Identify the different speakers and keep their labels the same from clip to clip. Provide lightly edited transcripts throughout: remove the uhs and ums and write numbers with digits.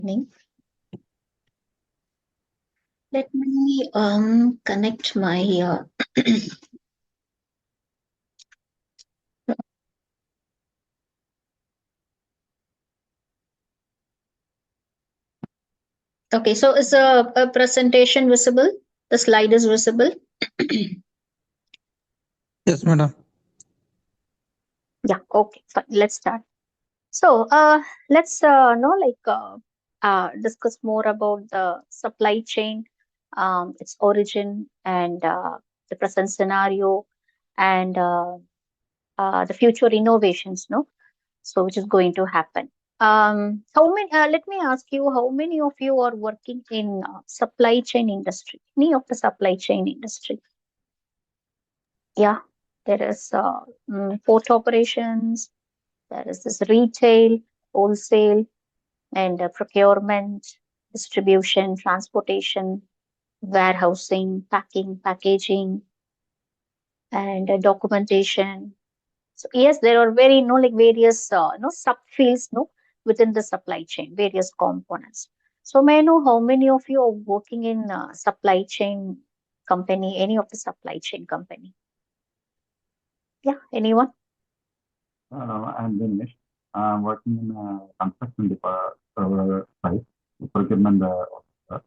Speaker 1: Evening. Let me connect my okay, so is a presentation visible? The slide is visible?
Speaker 2: Yes, madam.
Speaker 1: Yeah, okay, fine. Let's start. So let's discuss more about the supply chain, its origin and the present scenario and the future innovations, no? So which is going to happen. How many? Let me ask you, how many of you are working in supply chain industry? Any of the supply chain industry? Yeah, there is port operations. There is this retail, wholesale, and procurement, distribution, transportation, warehousing, packing, packaging, and documentation. So yes, there are very like various subfields within the supply chain, various components. So may I know how many of you are working in supply chain company, any of the supply chain company? Yeah, anyone?
Speaker 3: I'm Dinesh. I'm working in a construction site, procurement officer.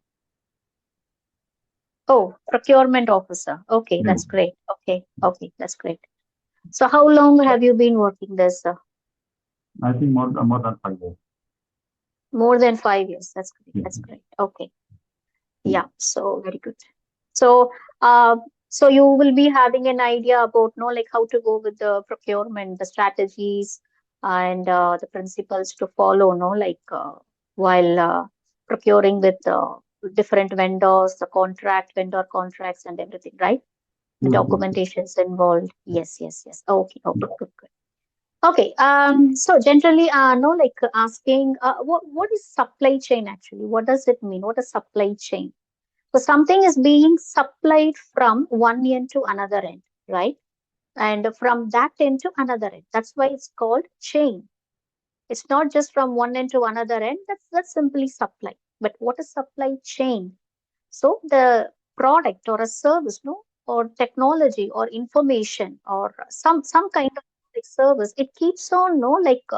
Speaker 1: Oh, procurement officer. Okay,
Speaker 3: Yeah.
Speaker 1: that's great. Okay, that's great. So how long have you been working this?
Speaker 3: I think more than 5 years.
Speaker 1: More than 5 years. That's great.
Speaker 3: Yeah.
Speaker 1: That's great. Okay.
Speaker 3: Yeah.
Speaker 1: Yeah, so very good. So, so you will be having an idea about, like how to go with the procurement, the strategies, and the principles to follow, like while procuring with different vendors, the vendor contracts, and everything, right? The
Speaker 3: Yes, yes, yes.
Speaker 1: documentations involved. Yes, yes, yes. Okay, okay, good, good. Okay, so generally, like asking, what is supply chain actually? What does it mean? What is supply chain? So something is being supplied from one end to another end, right? And from that end to another end. That's why it's called chain. It's not just from one end to another end. That's simply supply. But what is supply chain? So the product or a service, no, or technology or information or some kind of like service, it keeps on, no, like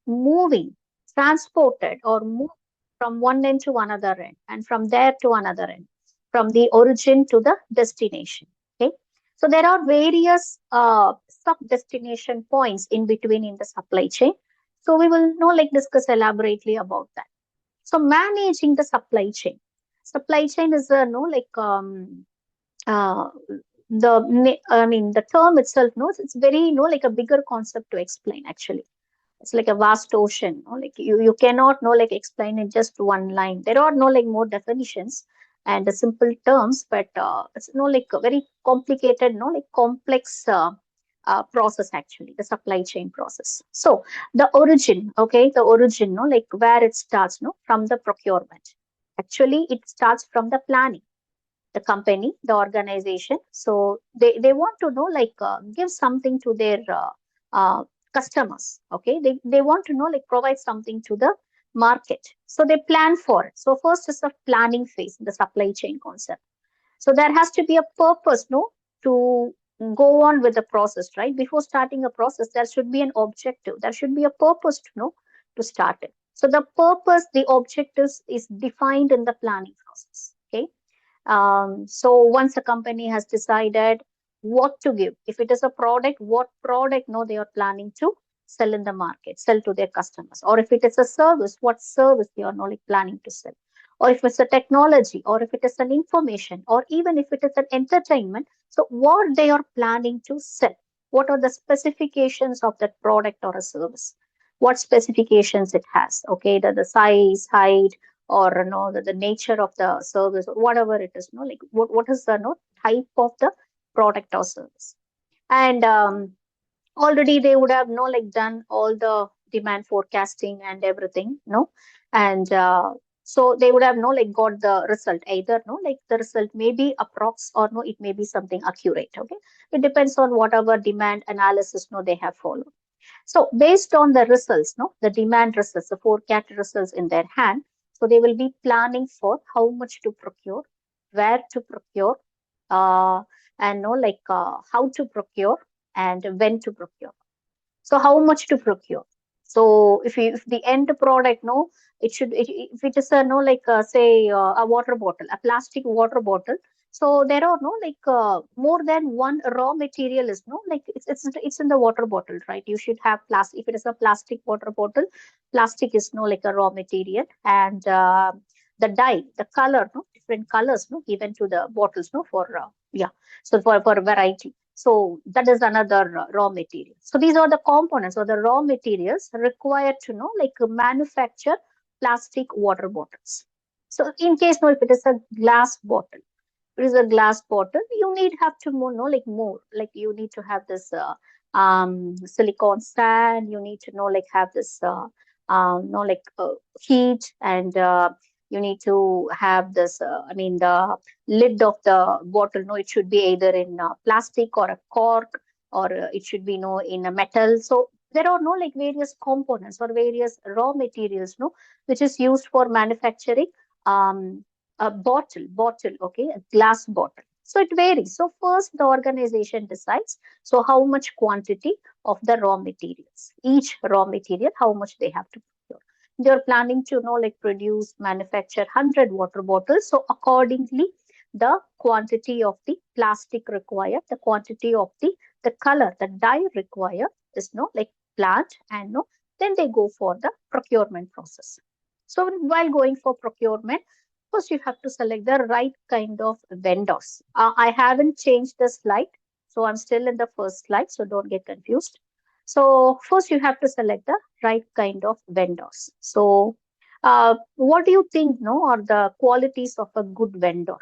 Speaker 1: moving, transported or moved from one end to another end and from there to another end, from the origin to the destination. Okay. So there are various sub-destination points in between in the supply chain. So we will know like discuss elaborately about that. So managing the supply chain. Supply chain is a no like uh, I mean the term itself knows it's very like a bigger concept to explain actually. It's like a vast ocean, no? Like you cannot know like explain in just one line. There are no like more definitions and the simple terms, but it's no like a very complicated, no like complex process actually, the supply chain process. So the origin, okay, the origin, no, like where it starts, no, from the procurement. Actually, it starts from the planning, the company, the organization. So they want to know like give something to their customers. Okay, they want to know like provide something to the market. So they plan for it. So first is the planning phase, the supply chain concept. So there has to be a purpose, no, to go on with the process, right? Before starting a process, there should be an objective. There should be a purpose to know to start it. So the purpose, the objectives is defined in the planning process. Okay. So once a company has decided what to give, if it is a product, what product no they are planning to sell in the market, sell to their customers, or if it is a service, what service they are not like planning to sell, or if it's a technology, or if it is an information, or even if it is an entertainment. So what they are planning to sell, what are the specifications of that product or a service? What specifications it has? Okay, the size, height, or the nature of the service or whatever it is, like what is the type of the product or service. And already they would have like done all the demand forecasting and everything, and so they would have like got the result, either like the result may be approx or it may be something accurate. Okay, it depends on whatever demand analysis they have followed. So based on the results, no, the demand results, the forecast results in their hand, so they will be planning for how much to procure, where to procure, uh, and no, like how to procure and when to procure. So how much to procure? So if the end product, no, if it is a no, like say a water bottle, a plastic water bottle. So there are no, like more than one raw material is no, like it's in the water bottle, right? You should have plastic. If it is a plastic water bottle, plastic is no, like a raw material, and the dye, the color, no, different colors, no, given to the bottles, no, for yeah, so for variety. So that is another raw material. So these are the components or the raw materials required to know, like manufacture plastic water bottles. So in case no, if it is a glass bottle, it is a glass bottle, you need have to more, no, like more, like you need to have this silicone stand. You need to know, like have this no, like heat, and you need to have this. I mean, the lid of the bottle, no, it should be either in plastic or a cork, or it should be no in a metal. So there are no, like various components or various raw materials, no, which is used for manufacturing um a bottle, okay, a glass bottle. So it varies. So first the organization decides, so how much quantity of the raw materials, each raw material, how much they have to procure. They're planning to know, like produce, manufacture 100 water bottles. So accordingly, the quantity of the plastic required, the quantity of the color, the dye required is no, like plant, and no, then they go for the procurement process. So while going for procurement, first, you have to select the right kind of vendors. I haven't changed the slide, so I'm still in the first slide, so don't get confused. So first, you have to select the right kind of vendors. So, what do you think, no, are the qualities of a good vendor?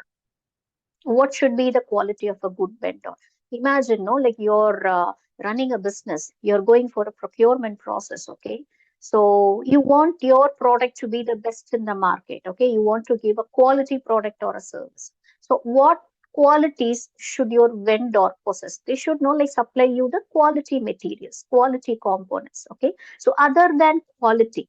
Speaker 1: What should be the quality of a good vendor? Imagine, no, like you're running a business, you're going for a procurement process, okay? So you want your product to be the best in the market, okay? You want to give a quality product or a service. So what qualities should your vendor possess? They should know, like supply you the quality materials, quality components, okay? So other than quality,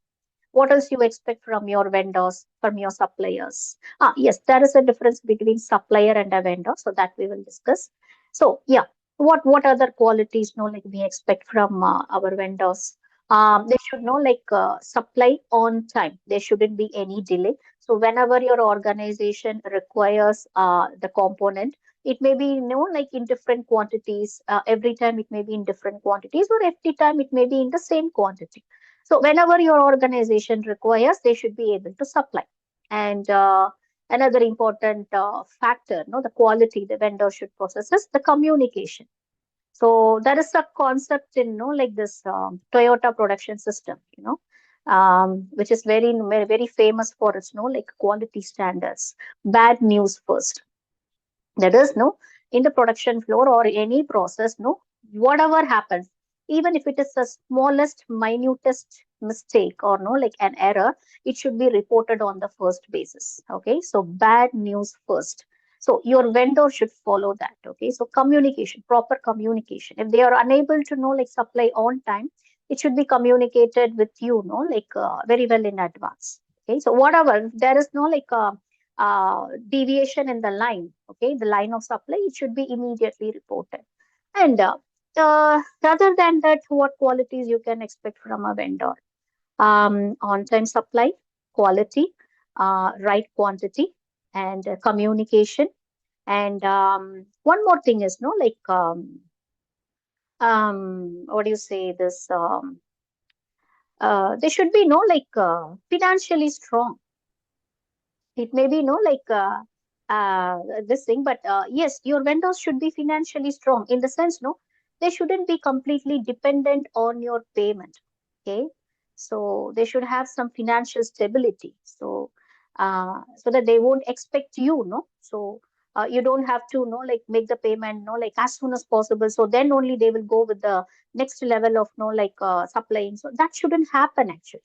Speaker 1: what else you expect from your vendors, from your suppliers? Yes, there is a difference between supplier and a vendor, so that we will discuss. So yeah, what other qualities know, like we expect from our vendors? They should know, like supply on time. There shouldn't be any delay. So whenever your organization requires the component, it may be, you know, like in different quantities. Every time it may be in different quantities, or every time it may be in the same quantity. So whenever your organization requires, they should be able to supply. And another important factor, no, the quality the vendor should possess is the communication. So there is a concept in, no, like this Toyota production system, which is very famous for its, no, like quality standards. Bad news first. That is, no, in the production floor or any process, no, whatever happens, even if it is the smallest, minutest mistake or no, like an error, it should be reported on the first basis. Okay, so bad news first. So your vendor should follow that. Okay, so communication, proper communication. If they are unable to know, like supply on time, it should be communicated with you, no, like very well in advance. Okay, so whatever, if there is no like deviation in the line, okay, the line of supply, it should be immediately reported. And rather than that, what qualities you can expect from a vendor? On-time supply, quality, right quantity, and communication. And one more thing is, no, like what do you say? This they should be, no, like financially strong. It may be no, like this thing, but yes, your vendors should be financially strong in the sense, no, they shouldn't be completely dependent on your payment. Okay, so they should have some financial stability. So so that they won't expect you, no. So you don't have to, no, like make the payment, no, like as soon as possible. So then only they will go with the next level of, no, like supplying. So that shouldn't happen actually.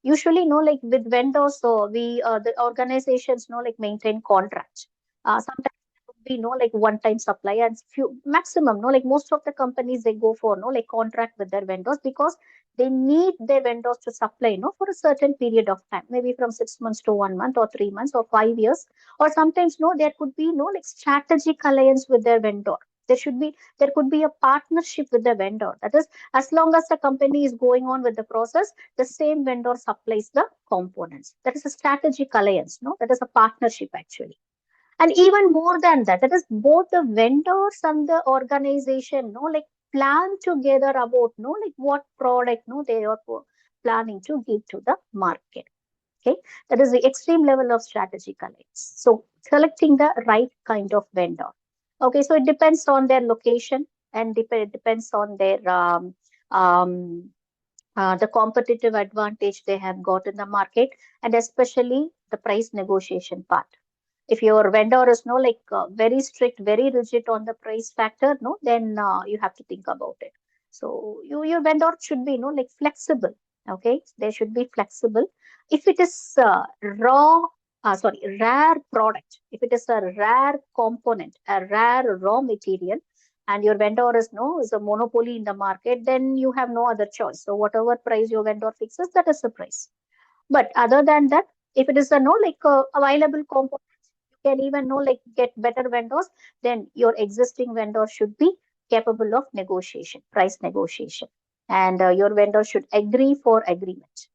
Speaker 1: Usually, no, like with vendors, so we the organizations, no, like maintain contracts. Sometimes be like one-time supply and few maximum, like most of the companies they go for like contract with their vendors because they need their vendors to supply, for a certain period of time, maybe from 6 months to 1 month or 3 months or 5 years, or sometimes there could be like strategic alliance with their vendor. There could be a partnership with the vendor. That is, as long as the company is going on with the process, the same vendor supplies the components. That is a strategic alliance, that is a partnership actually. And even more than that, that is both the vendors and the organization, like plan together about, like what product, they are planning to give to the market. Okay, that is the extreme level of strategic alliance. So selecting the right kind of vendor. Okay, so it depends on their location and depends on their um, the competitive advantage they have got in the market, and especially the price negotiation part. If your vendor is like very strict, very rigid on the price factor, then you have to think about it. So your vendor should be like flexible. Okay, they should be flexible. If it is rare product, if it is a rare component, a rare raw material, and your vendor is a monopoly in the market, then you have no other choice. So whatever price your vendor fixes, that is the price. But other than that, if it is a available component, you can even like get better vendors, then your existing vendor should be capable of negotiation, price negotiation. And your vendor should agree for agreement.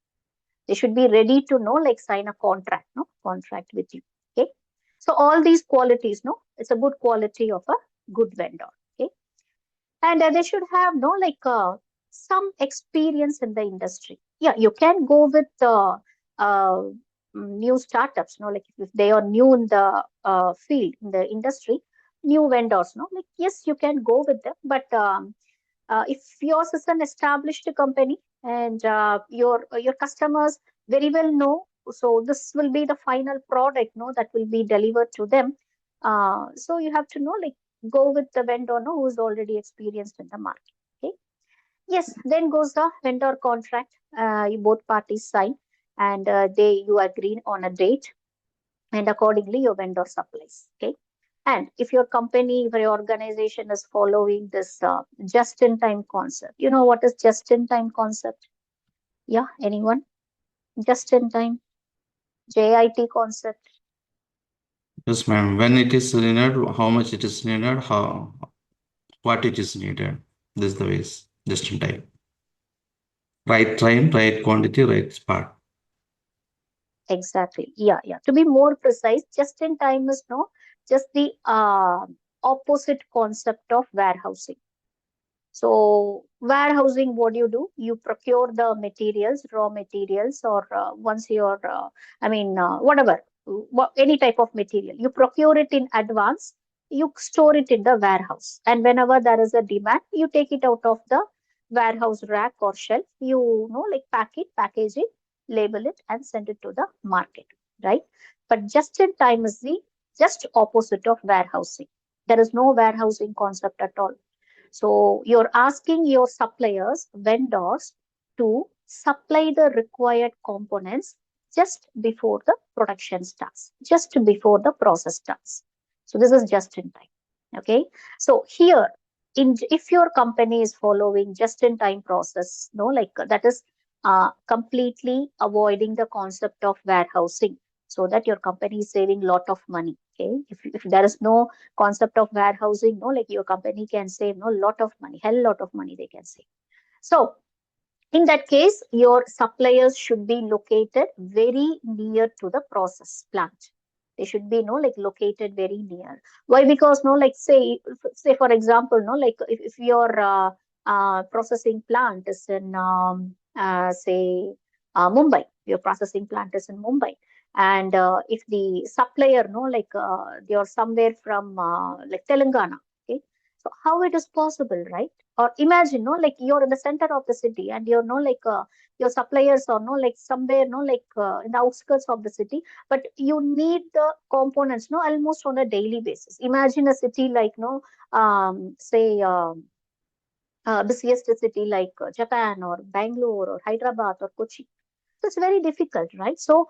Speaker 1: They should be ready to like sign a contract, contract with you. Okay. So all these qualities, it's a good quality of a good vendor. Okay. And they should have some experience in the industry. Yeah, you can go with uh, new startups, like if they are new in the field, in the industry, new vendors, like yes, you can go with them. But if yours is an established company and your customers very well know, so this will be the final product, that will be delivered to them. So you have to know like go with the vendor, who's already experienced in the market. Okay. Yes, then goes the vendor contract. You both parties sign, and you agree on a date, and accordingly your vendor supplies. Okay. And if your company, if your organization is following this just-in-time concept, you know what is just-in-time concept? Yeah, anyone? Just-in-time, JIT concept.
Speaker 2: Yes, ma'am. When it is needed, how much it is needed, how what it is needed. This is the ways, just in time. Right time, right quantity, right spot.
Speaker 1: Exactly. Yeah, yeah. To be more precise, just-in-time is just the opposite concept of warehousing. So warehousing, what do? You procure the materials, raw materials, or once you're, whatever, any type of material, you procure it in advance, you store it in the warehouse. And whenever there is a demand, you take it out of the warehouse rack or shelf, like pack it, package it, label it, and send it to the market, right? But just in time is the just opposite of warehousing. There is no warehousing concept at all. So you're asking your suppliers, vendors to supply the required components just before the production starts, just before the process starts. So this is just in time. Okay. So here, if your company is following just in time process, like that is completely avoiding the concept of warehousing, so that your company is saving lot of money. Okay. If there is no concept of warehousing, like your company can save lot of money, hell lot of money they can save. So in that case, your suppliers should be located very near to the process plant. They should be like located very near. Why? Because like say for example, like if your processing plant is in say Mumbai, your processing plant is in Mumbai, and if the supplier like you're somewhere from like Telangana, okay, so how it is possible, right? Or imagine, like you're in the center of the city and you're like your suppliers are like somewhere like in the outskirts of the city, but you need the components almost on a daily basis. Imagine a city like say busiest city like Japan or Bangalore or Hyderabad or Kochi. So it's very difficult, right? So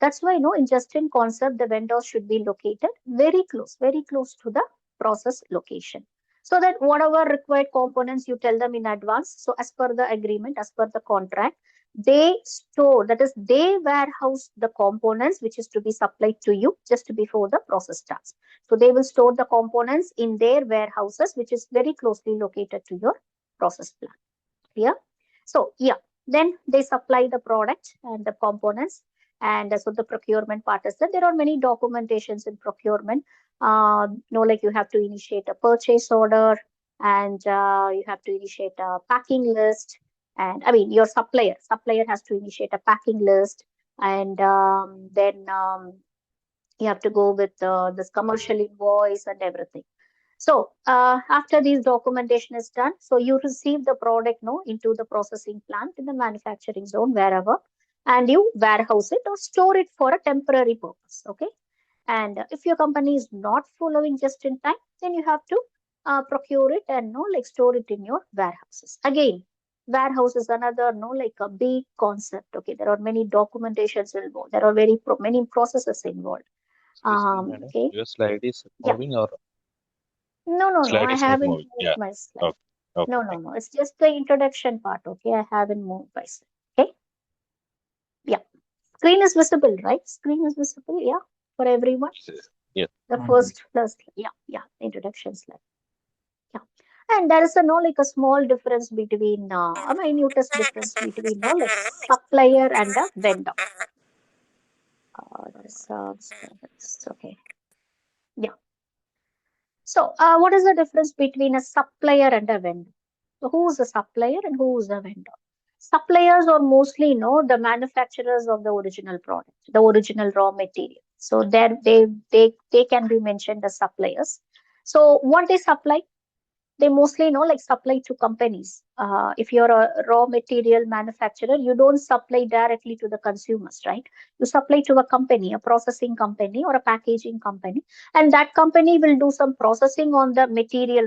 Speaker 1: That's why, just in concept, the vendors should be located very close to the process location. So that whatever required components you tell them in advance, so as per the agreement, as per the contract, they store, that is, they warehouse the components which is to be supplied to you just before the process starts. So they will store the components in their warehouses, which is very closely located to your process plant. Clear? So yeah, then they supply the product and the components. And so the procurement part is that there are many documentations in procurement. Like you have to initiate a purchase order, and you have to initiate a packing list. And I mean, your supplier has to initiate a packing list, and then you have to go with this commercial invoice and everything. So after this documentation is done, so you receive the product into the processing plant in the manufacturing zone, wherever, and you warehouse it or store it for a temporary purpose. Okay. And if your company is not following just in time, then you have to procure it and like store it in your warehouses. Again, warehouse is another like a big concept. Okay, there are many documentations involved. There are many processes involved.
Speaker 4: Excuse me, madam.
Speaker 1: Okay.
Speaker 4: Your slide is
Speaker 1: Yeah.
Speaker 4: moving or
Speaker 1: No.
Speaker 4: slide
Speaker 1: I
Speaker 4: is not
Speaker 1: haven't
Speaker 4: moving?
Speaker 1: moved
Speaker 4: Yeah.
Speaker 1: my slide.
Speaker 4: Okay. Okay.
Speaker 1: No. It's just the introduction part. Okay. I haven't moved my slide. Okay. Yeah. Screen is visible, right? Screen is visible. Yeah. For everyone.
Speaker 4: Yes.
Speaker 1: The first plus. Yeah. Introduction slide. Yeah. And there is like a small difference between, a minutest difference between, like supplier and a vendor. Okay. Yeah. So, what is the difference between a supplier and a vendor? So, who is a supplier and who is a vendor? Suppliers are mostly, the manufacturers of the original product, the original raw material. So, there they can be mentioned as suppliers. So, what they supply? They mostly like supply to companies. If you're a raw material manufacturer, you don't supply directly to the consumers, right? You supply to a company, a processing company or a packaging company, and that company will do some processing on the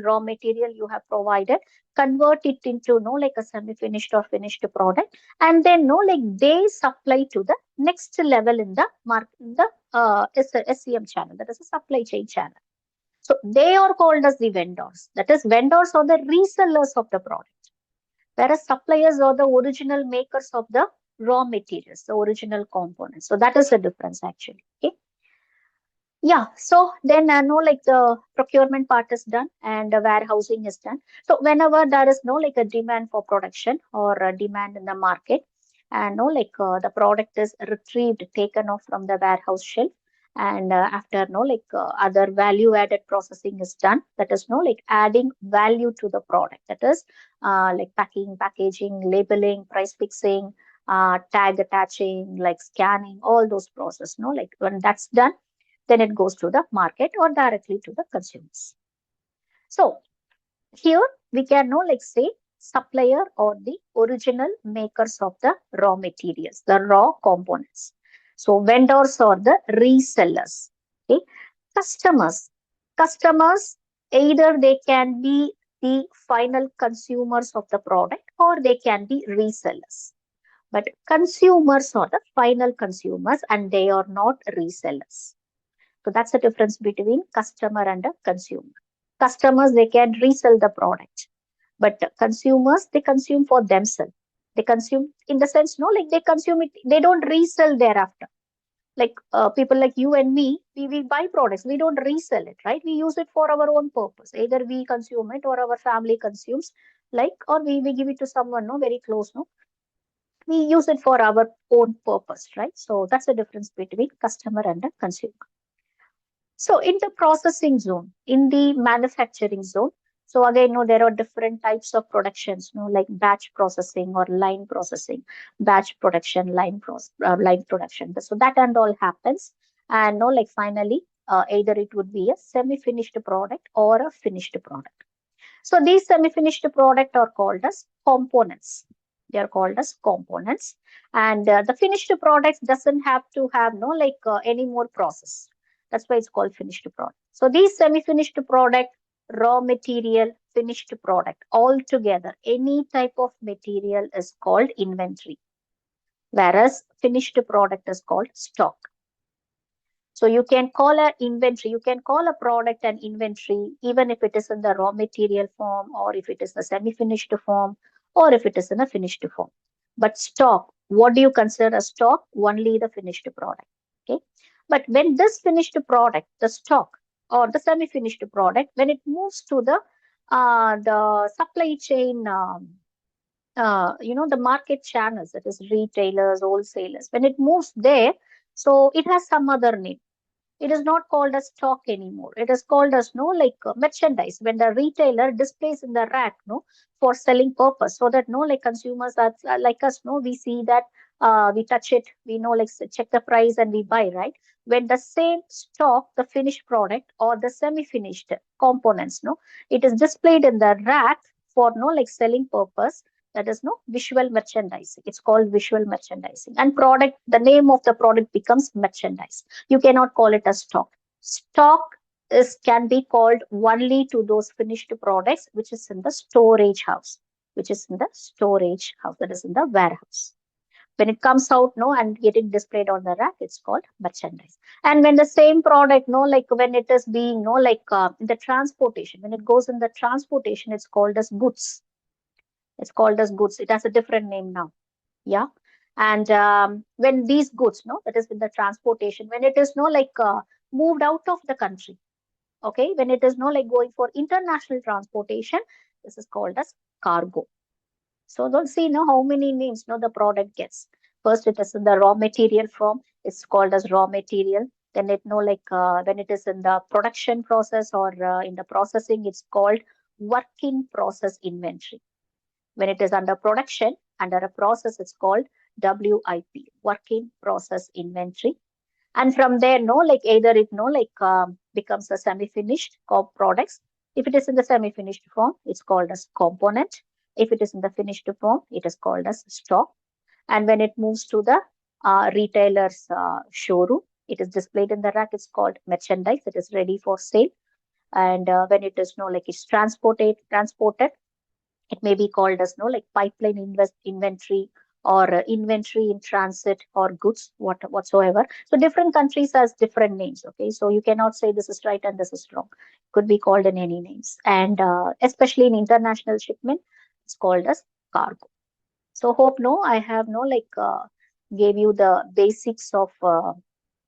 Speaker 1: raw material you have provided, convert it into like a semi-finished or finished product, and then like they supply to the next level in the market, the SCM channel, that is a supply chain channel. So they are called as the vendors. That is, vendors are the resellers of the product, whereas suppliers are the original makers of the raw materials, the original components. So that is the difference actually. Okay. Yeah, so then I know like the procurement part is done and the warehousing is done. So whenever there is no like a demand for production or a demand in the market, and no like the product is retrieved, taken off from the warehouse shelf, and after no like other value added processing is done. That is no like adding value to the product. That is like packing, packaging, labeling, price fixing, tag attaching, like scanning, all those process. No, like when that's done, then it goes to the market or directly to the consumers. So here we can know like say supplier or the original makers of the raw materials, the raw components. So vendors or the resellers. Okay. Customers. Customers, either they can be the final consumers of the product or they can be resellers. But consumers are the final consumers and they are not resellers. So that's the difference between customer and a consumer. Customers, they can resell the product, but consumers, they consume for themselves. They consume in the sense, no, like they consume it, they don't resell thereafter. Like people like you and me, we buy products, we don't resell it, right? We use it for our own purpose. Either we consume it or our family consumes, like, or we give it to someone, no, very close, no. We use it for our own purpose, right? So that's the difference between customer and a consumer. So in the processing zone, in the manufacturing zone, so again, there are different types of productions, like batch processing or line processing, batch production, line production. So that and all happens, and like finally, either it would be a semi-finished product or a finished product. So these semi-finished product are called as components. They are called as components, and the finished products doesn't have to have like any more process. That's why it's called finished product. So these semi-finished product, raw material, finished product, all together, any type of material is called inventory. whereas finished product is called stock. So you can call a inventory, you can call a product an inventory, even if it is in the raw material form, or if it is the semi-finished form, or if it is in a finished form. But stock, what do you consider a stock? Only the finished product. Okay. But when this finished product, the stock or the semi-finished product, when it moves to the supply chain, the market channels, that is retailers, wholesalers, when it moves there, so it has some other name. It is not called as stock anymore. It is called as merchandise. When the retailer displays in the rack, for selling purpose, so that like consumers are like us, we see that, we touch it, we know, like, check the price and we buy, right? When the same stock, the finished product or the semi-finished components, it is displayed in the rack for like selling purpose. That is visual merchandising. It's called visual merchandising. And product, the name of the product becomes merchandise. You cannot call it a stock. Stock can be called only to those finished products which is in the storage house, that is in the warehouse. When it comes out, and getting displayed on the rack, it's called merchandise. And when the same product, like when it is being, in the transportation, when it goes in the transportation, it's called as goods. It's called as goods. It has a different name now. Yeah. And when these goods, that is in the transportation, when it is moved out of the country, okay, when it is like going for international transportation, this is called as cargo. So don't see how many names the product gets. First, it is in the raw material form. It's called as raw material. Then it when it is in the production process or in the processing, it's called work in process inventory. When it is under production, under a process, it's called WIP, work in process inventory. And from there, either it becomes a semi-finished products. If it is in the semi-finished form, it's called as component. If it is in the finished form, it is called as stock. And when it moves to the retailer's showroom, it is displayed in the rack. It's called merchandise. It is ready for sale. And when it is it's transported, it may be called as pipeline inventory, or inventory in transit, or goods whatsoever. So different countries has different names. Okay, so you cannot say this is right and this is wrong. It could be called in any names. And especially in international shipment, it's called as cargo. So hope I have gave you the basics of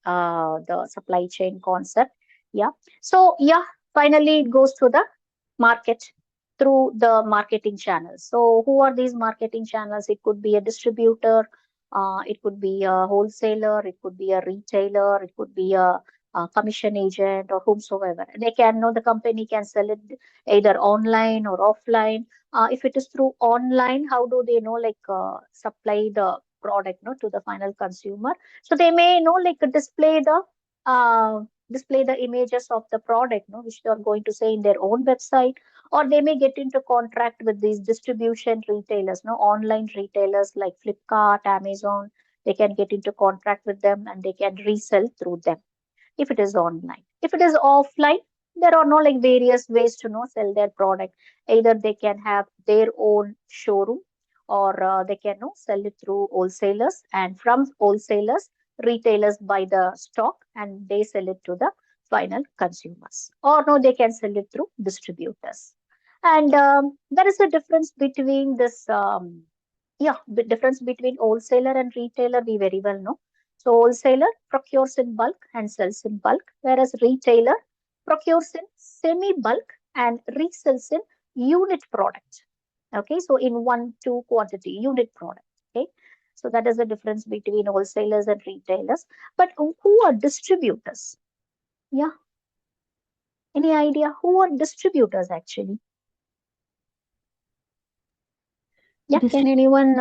Speaker 1: the supply chain concept. Yeah. So yeah, finally it goes to the market through the marketing channels. So who are these marketing channels? It could be a distributor, it could be a wholesaler, it could be a retailer, it could be a commission agent, or whomsoever. They can know, the company can sell it either online or offline. If it is through online, how do they supply the product to the final consumer? So they may uh, display the images of the product which they are going to say in their own website, or they may get into contract with these distribution retailers, online retailers like Flipkart, Amazon. They can get into contract with them and they can resell through them if it is online. If it is offline, there are no various ways to sell their product. Either they can have their own showroom, or they can sell it through wholesalers, and from wholesalers, retailers buy the stock and they sell it to the final consumers. Or no, they can sell it through distributors. And there is a difference between this. The difference between wholesaler and retailer we very well know. So wholesaler procures in bulk and sells in bulk, whereas retailer procures in semi-bulk and resells in unit product. Okay, so in 1-2 quantity, unit product. Okay, so that is the difference between wholesalers and retailers. But who are distributors? Yeah, any idea who are distributors actually? Yeah, can anyone?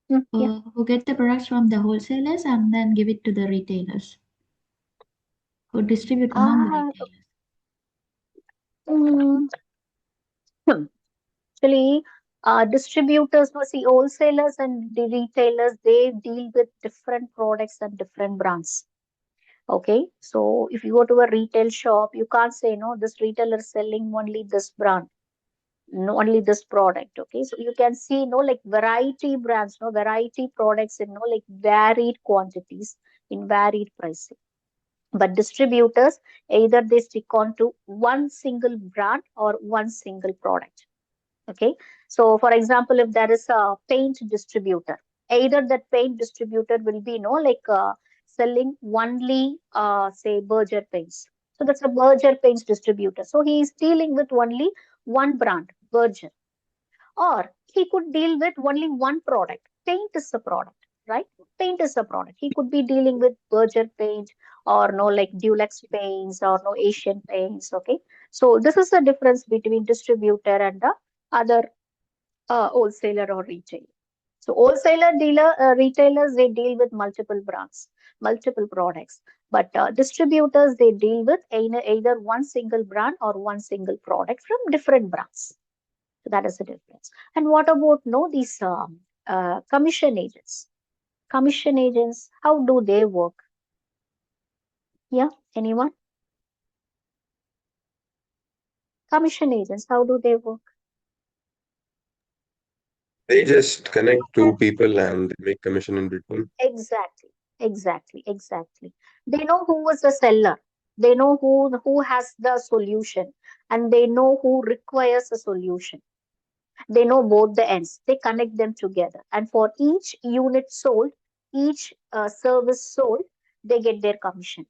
Speaker 1: Yeah.
Speaker 4: Who get the products from the wholesalers and then give it to the retailers, who distribute among the
Speaker 1: Ah,
Speaker 4: retailers.
Speaker 1: mm, Actually, distributors, no, see, wholesalers and the retailers, they deal with different products and different brands. Okay, so if you go to a retail shop, you can't say, no, this retailer is selling only this brand. only this product. Okay, so you can see like variety brands, variety products in like varied quantities in varied pricing. But distributors, either they stick on to one single brand or one single product. Okay, so for example, if there is a paint distributor, either that paint distributor will be selling only say Berger paints. So that's a Berger paints distributor. So he is dealing with only one brand, Berger. Or he could deal with only one product. Paint is a product, right? Paint is a product. He could be dealing with Berger paint or like Dulux paints or Asian paints. Okay. So this is the difference between distributor and the other wholesaler or retailer. So retailers, they deal with multiple brands, multiple products. But distributors, they deal with either one single brand or one single product from different brands. So that is the difference. And what about these commission agents? Commission agents, how do they work? Yeah, anyone? Commission agents, how do they work?
Speaker 5: They just connect two people and they make commission in between.
Speaker 1: Exactly, exactly. They know who is the seller. They know who has the solution, and they know who requires a solution. They know both the ends. They connect them together, and for each unit sold, each service sold, they get their commission.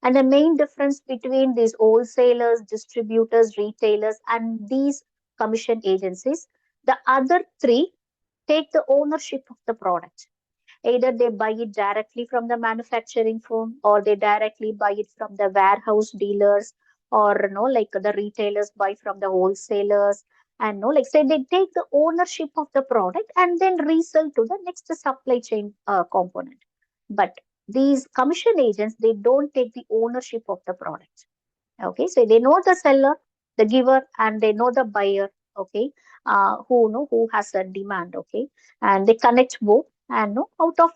Speaker 1: And the main difference between these wholesalers, distributors, retailers, and these commission agencies, the other three take the ownership of the product. Either they buy it directly from the manufacturing firm, or they directly buy it from the warehouse dealers, or like the retailers buy from the wholesalers. And like say they take the ownership of the product and then resell to the next supply chain component. But these commission agents, they don't take the ownership of the product. Okay, so they know the seller, the giver, and they know the buyer. Okay, who has a demand. Okay, and they connect both. And out of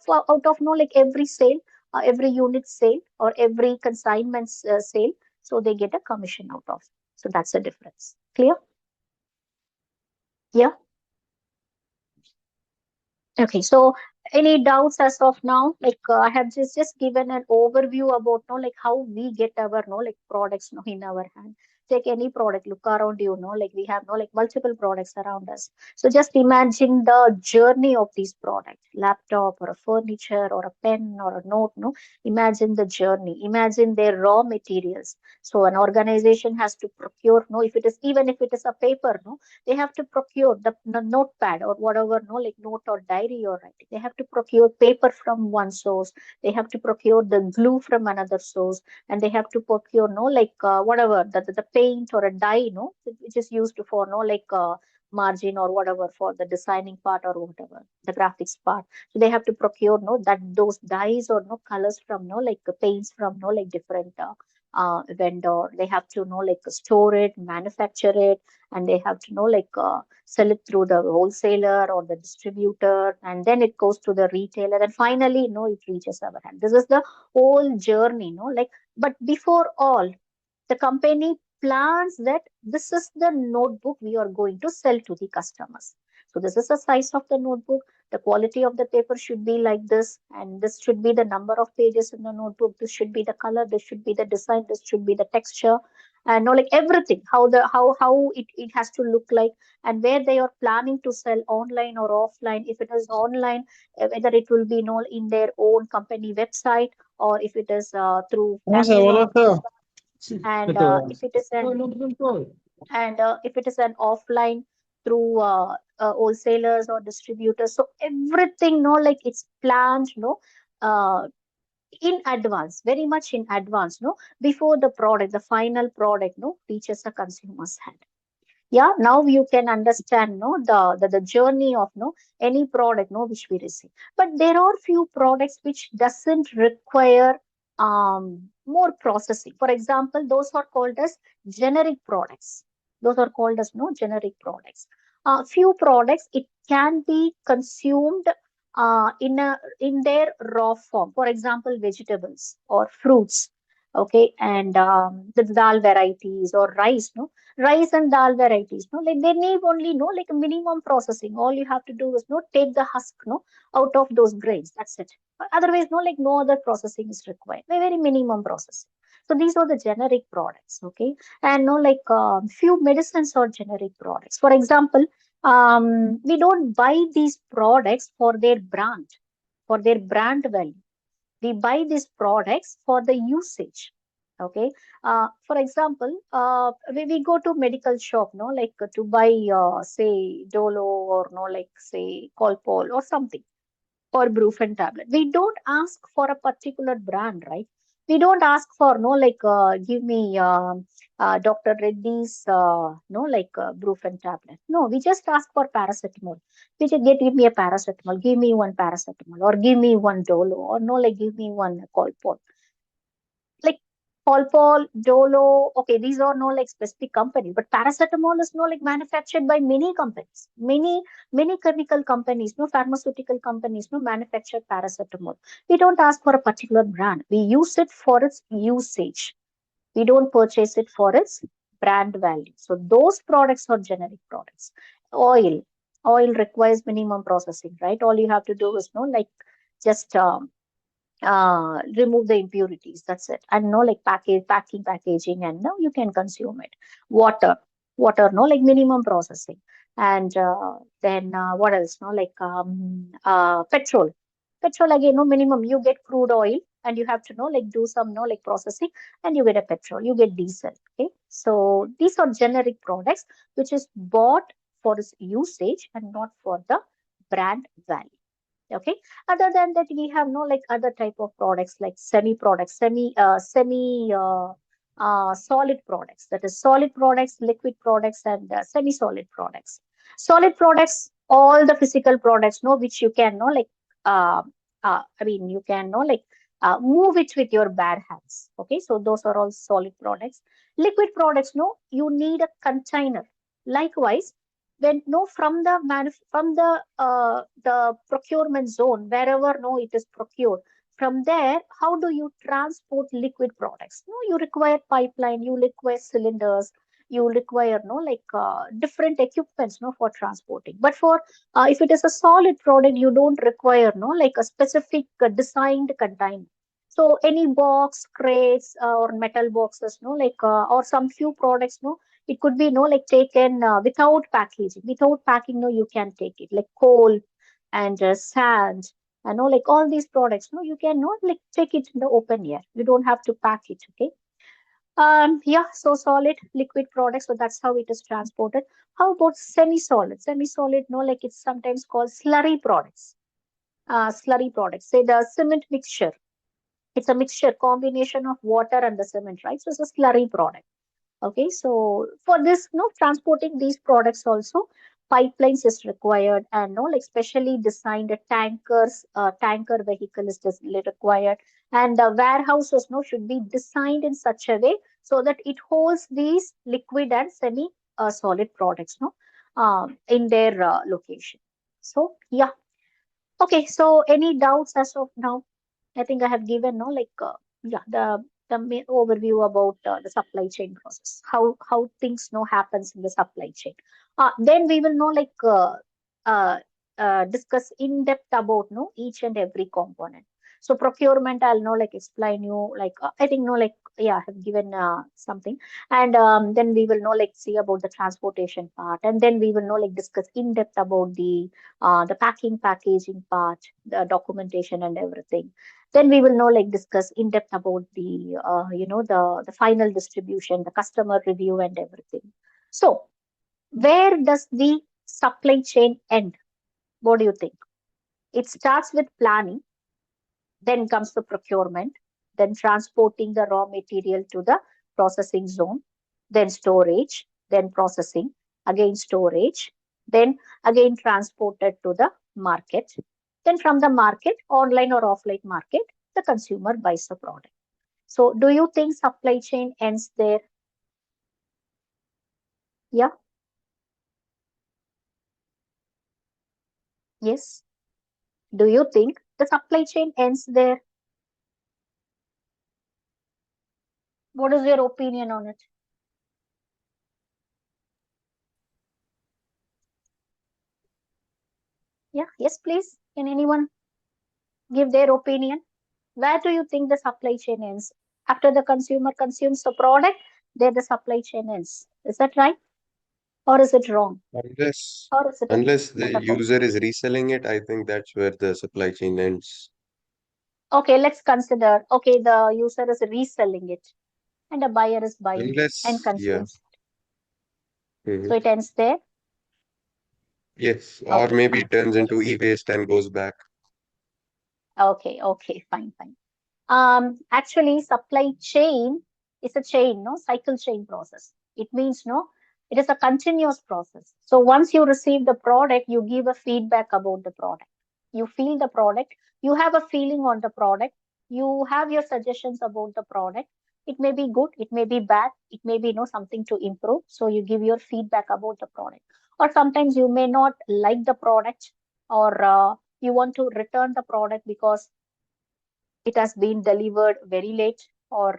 Speaker 1: like every sale, every unit sale, or every consignment sale, so they get a commission out of. So that's the difference. Clear? Yeah. Okay, so any doubts as of now? Like I have just given an overview about like how we get our like products in our hand. Take any product, look around you, like we have like multiple products around us. So just imagine the journey of these products, laptop or a furniture or a pen or a note. Imagine the journey. Imagine their raw materials. So an organization has to procure. If it is, even if it is a paper, they have to procure the notepad or whatever, like note or diary you're writing. They have to procure paper from one source. They have to procure the glue from another source, and they have to procure, whatever the paint or a dye, which is used for, margin or whatever for the designing part or whatever the graphics part. So they have to procure, that those dyes or colors from, like paints from, like different vendor. They have to like store it, manufacture it, and they have to sell it through the wholesaler or the distributor, and then it goes to the retailer, and finally it reaches our hand. This is the whole journey, like. But before all, the company plans that this is the notebook we are going to sell to the customers. So this is the size of the notebook. The quality of the paper should be like this, and this should be the number of pages in the notebook. This should be the color. This should be the design. This should be the texture, and like everything, how it has to look like, and where they are planning to sell, online or offline. If it is online, whether it will be in their own company website, or if it is through Amazon, and if it is an offline through wholesalers or distributors. So everything like it's planned uh, in advance, very much in advance, before the product, the final product reaches the consumer's hand. Yeah, now you can understand the journey of any product which we receive. But there are few products which doesn't require more processing. For example, those are called as generic products. Those are called as generic products. Few products, it can be consumed in their raw form. For example, vegetables or fruits, Okay, and the dal varieties or rice, no, rice and dal varieties, no, like they need only no like a minimum processing. All you have to do is no take the husk no out of those grains. That's it. Otherwise, no like no other processing is required. Very minimum processing. So these are the generic products. Okay, and no like few medicines or generic products. For example, we don't buy these products for their brand value. We buy these products for the usage. Okay, for example, we go to medical shop, no, like to buy say Dolo or no, like say Colpol or something or Brufen tablet. We don't ask for a particular brand, right? We don't ask for no like give me Dr. Reddy's no like Brufen tablet. No, we just ask for paracetamol. We just give me a paracetamol, give me one paracetamol, or give me one Dolo, or no like give me one Colpol. Like Colpol, Dolo, okay, these are no like specific company, but paracetamol is no like manufactured by many companies, many chemical companies, no pharmaceutical companies, no manufacture paracetamol. We don't ask for a particular brand. We use it for its usage. We don't purchase it for its brand value. So those products are generic products. Oil, oil requires minimum processing, right? All you have to do is no like just remove the impurities. That's it. And no like packaging, and now you can consume it. Water, no like minimum processing. And then what else? No like petrol. Petrol again, no minimum. You get crude oil and you have to know like do some no like processing and you get a petrol, you get diesel. Okay. So these are generic products which is bought for its usage and not for the brand value. Okay, other than that we have no like other type of products like semi products, semi solid products, that is solid products, liquid products, and semi solid products. Solid products, all the physical products no which you can no like uh, I mean you can no like move it with your bare hands. Okay, so those are all solid products. Liquid products, no, you need a container. Likewise, when no from the procurement zone, wherever no it is procured, from there how do you transport liquid products? No, you require pipeline, you require cylinders, you require no like different equipments no for transporting. But for if it is a solid product, you don't require no like a specific designed container. So any box, crates, or metal boxes no like or some few products no, it could be no like taken without packaging, without packing. No, you can take it like coal and sand and all like all these products. No, you can not like take it in the open air. You don't have to pack it. Okay. Yeah. So solid liquid products. So that's how it is transported. How about semi-solid? Semi-solid. No, like it's sometimes called slurry products. Slurry products. Say the cement mixture. It's a mixture combination of water and the cement, right? So it's a slurry product. Okay, so for this, no transporting these products also, pipelines is required, and no like specially designed tanker vehicle is just required, and the warehouses no should be designed in such a way so that it holds these liquid and semi solid products no in their location. So yeah, okay. So any doubts as of now? I think I have given no like yeah the main overview about the supply chain process, how things no happens in the supply chain. Then we will know like uh, discuss in depth about no each and every component. So procurement, I'll know like explain you like I think no like yeah I have given something, and then we will know like see about the transportation part, and then we will know like discuss in depth about the packing packaging part, the documentation and everything. Then we will know like discuss in depth about the the final distribution, the customer review and everything. So where does the supply chain end? What do you think? It starts with planning, then comes the procurement, then transporting the raw material to the processing zone, then storage, then processing, again storage, then again transported to the market. Then from the market, online or offline market, the consumer buys the product. So do you think supply chain ends there? Yeah, yes. Do you think the supply chain ends there? What is your opinion on it? Yeah, yes, please. Can anyone give their opinion? Where do you think the supply chain ends? After the consumer consumes the product, there the supply chain ends. Is that right? Or is it wrong?
Speaker 5: Unless
Speaker 1: Or is it a
Speaker 5: unless the
Speaker 1: metaphor?
Speaker 5: user is reselling it, I think that's where the supply chain ends.
Speaker 1: Okay, let's consider, okay, the user is reselling it and a buyer is buying it and
Speaker 5: Unless, yeah.
Speaker 1: consumes.
Speaker 5: Hmm.
Speaker 1: So it ends there.
Speaker 5: Yes, or
Speaker 1: Okay,
Speaker 5: maybe
Speaker 1: fine.
Speaker 5: it turns into e-waste and goes back.
Speaker 1: Okay, fine, fine. Actually, supply chain is a chain, no, cycle chain process. It means, no, it is a continuous process. So once you receive the product, you give a feedback about the product. You feel the product, you have a feeling on the product, you have your suggestions about the product. It may be good, it may be bad, it may be, something to improve. So you give your feedback about the product. Or sometimes you may not like the product, or you want to return the product because it has been delivered very late, or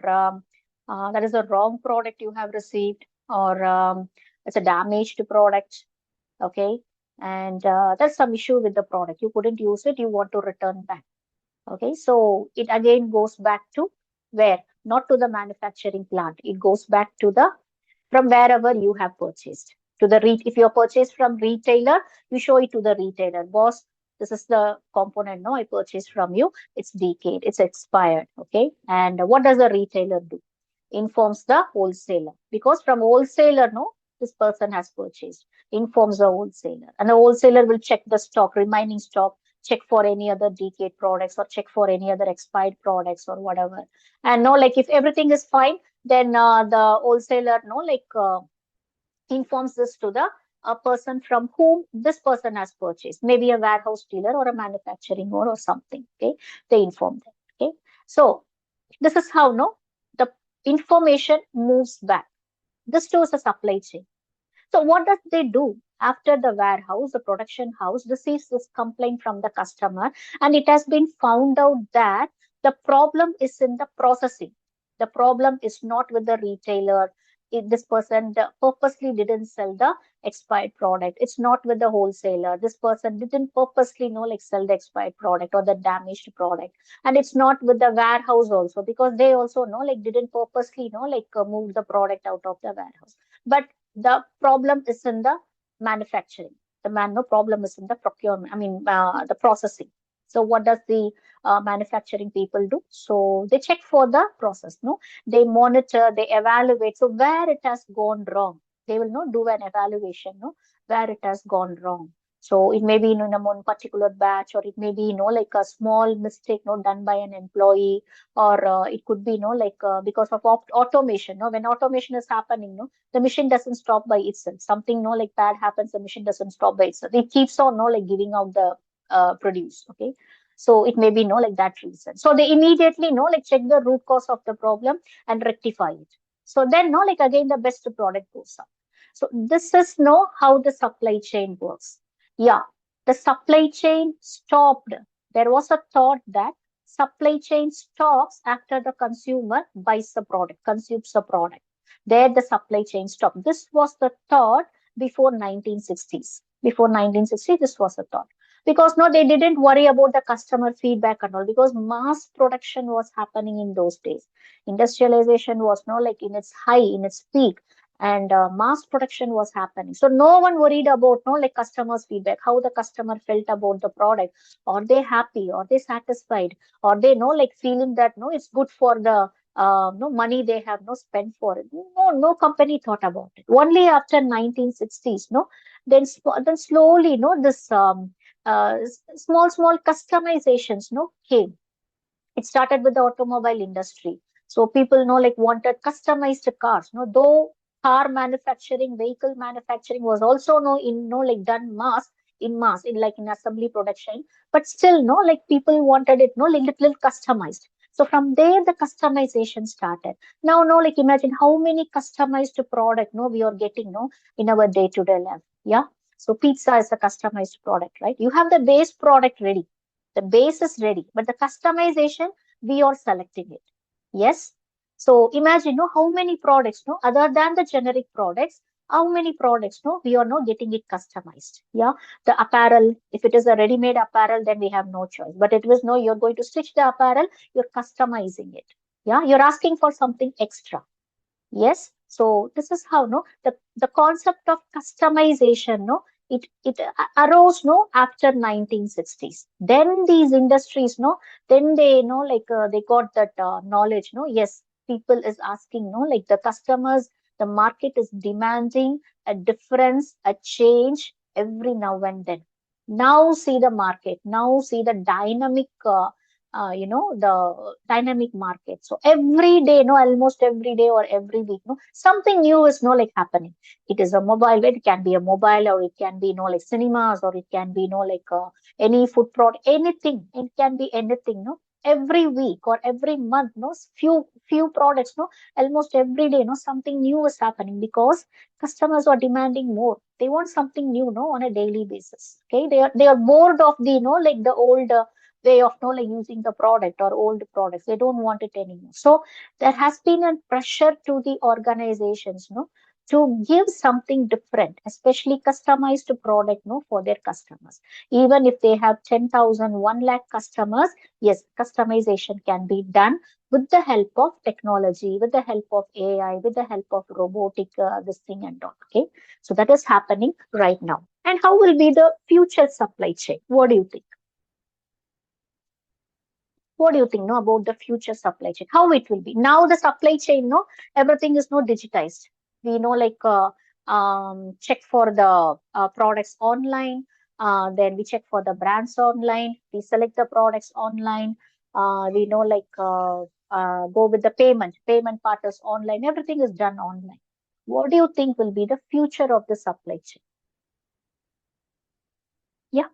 Speaker 1: that is a wrong product you have received, or it's a damaged product. Okay, and there's some issue with the product, you couldn't use it, you want to return back. Okay, so it again goes back to where? Not to the manufacturing plant, it goes back to the from wherever you have purchased to the if you have purchased from retailer, you show it to the retailer, boss, this is the component, no, I purchased from you, it's decayed, it's expired. Okay, and what does the retailer do? Informs the wholesaler, because from wholesaler, no, this person has purchased, informs the wholesaler, and the wholesaler will check the stock, remaining stock, check for any other decayed products or check for any other expired products or whatever. And no, like if everything is fine, then the wholesaler, no, informs this to the person from whom this person has purchased, maybe a warehouse dealer or a manufacturing or something. Okay, they inform them. Okay, so this is how, no, the information moves back. This shows a supply chain. So what does they do after the warehouse, the production house receives this complaint from the customer, and it has been found out that the problem is in the processing. The problem is not with the retailer. This person purposely didn't sell the expired product. It's not with the wholesaler. This person didn't purposely, sell the expired product or the damaged product. And it's not with the warehouse also, because they also, didn't purposely, move the product out of the warehouse. But the problem is in the manufacturing. No problem is in the procurement. I mean, the processing. So what does the manufacturing people do? So they check for the process. No, they monitor, they evaluate. So where it has gone wrong, they will not do an evaluation. No, where it has gone wrong. So it may be in a one particular batch, or it may be like a small mistake, done by an employee, or it could be because of automation. No, when automation is happening, no, the machine doesn't stop by itself. Something, bad happens, the machine doesn't stop by itself. It keeps on, giving out the produce. Okay, so it may be, that reason. So they immediately, check the root cause of the problem and rectify it. So then, again, the best product goes up. So this is, how the supply chain works. Yeah, the supply chain stopped. There was a thought that supply chain stops after the consumer buys the product, consumes the product. There the supply chain stopped. This was the thought before 1960s. Before 1960, this was the thought. Because no, they didn't worry about the customer feedback and all, because mass production was happening in those days. Industrialization was no in its high, in its peak, and mass production was happening. So no one worried about customers' feedback, how the customer felt about the product. Are they happy? Are they satisfied? Are they feeling that it's good for the no money they have spent for it. No company thought about it. Only after 1960s, then slowly, this small customizations, came. It started with the automobile industry. So people know wanted customized cars. Though car manufacturing, vehicle manufacturing was also done mass in in assembly production, but still people wanted it little customized. So from there the customization started. Now imagine how many customized product we are getting in our day-to-day life. Yeah. So pizza is a customized product, right? You have the base product ready. The base is ready, but the customization, we are selecting it. Yes. So imagine, no, how many products, no, other than the generic products, how many products, no, we are not getting it customized. Yeah, the apparel, if it is a ready-made apparel, then we have no choice. But it was no, you're going to stitch the apparel, you're customizing it. Yeah, you're asking for something extra. Yes, so this is how no the concept of customization no it arose no after 1960s. Then these industries no then they know like they got that knowledge no yes people is asking no like the customers the market is demanding a difference a change every now and then. Now see the market now see the dynamic the dynamic market. So every day, no, almost every day or every week, no, something new is no like happening. It is a mobile, it can be a mobile, or it can be no like cinemas, or it can be no like any food product, anything. It can be anything, no. Every week or every month, no, few products, no, almost every day, no, something new is happening because customers are demanding more. They want something new, no, on a daily basis. Okay, they are bored of the, like the old way of like using the product or old products. They don't want it anymore. So there has been a pressure to the organizations, to give something different, especially customized product, for their customers. Even if they have 10,000, 1 lakh customers, yes, customization can be done with the help of technology, with the help of AI, with the help of robotic, this thing and all. Okay. So that is happening right now. And how will be the future supply chain? What do you think? What do you think, no, about the future supply chain? How it will be? Now the supply chain, no, everything is no digitized. We know like check for the products online. Then we check for the brands online. We select the products online. We know like go with the payment. Payment part is online. Everything is done online. What do you think will be the future of the supply chain? Yeah.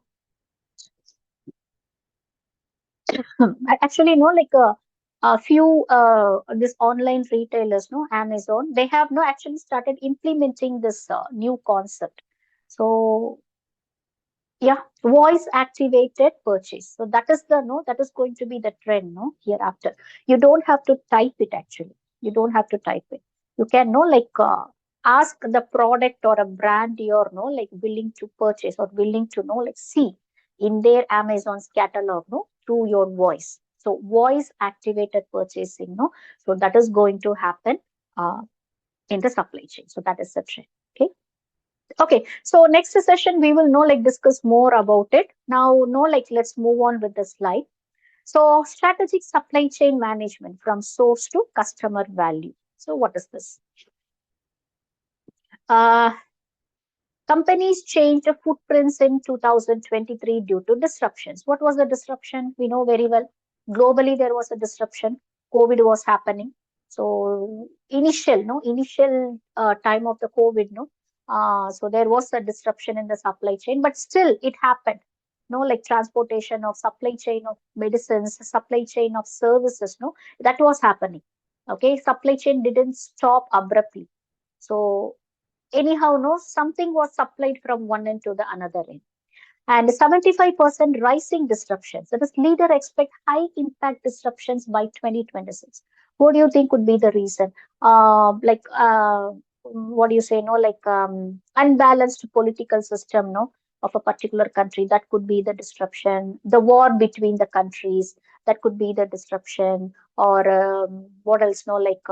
Speaker 1: Actually, no, like a few this online retailers, no, Amazon, they have no actually started implementing this new concept. So yeah, voice activated purchase. So that is the no, that is going to be the trend, no, hereafter. You don't have to type it actually. You don't have to type it. You can no like ask the product or a brand you're no like willing to purchase or willing to know like see in their Amazon's catalog, no, through your voice. So voice activated purchasing, no. So that is going to happen in the supply chain. So that is the trend. Okay. Okay, so next session we will know like discuss more about it. Now, no, like let's move on with the slide. So strategic supply chain management from source to customer value. So what is this? Uh, Companies changed the footprints in 2023 due to disruptions. What was the disruption? We know very well. Globally, there was a disruption. COVID was happening. So initial time of the COVID, no. So there was a disruption in the supply chain, but still it happened. No, like transportation of supply chain of medicines, supply chain of services, no, that was happening. Okay, supply chain didn't stop abruptly. So anyhow, no, something was supplied from one end to the another end. And 75% rising disruptions. That is, leader expect high impact disruptions by 2026. What do you think would be the reason? What do you say? No, like unbalanced political system, no, of a particular country. That could be the disruption. The war between the countries. That could be the disruption. Or what else? No, like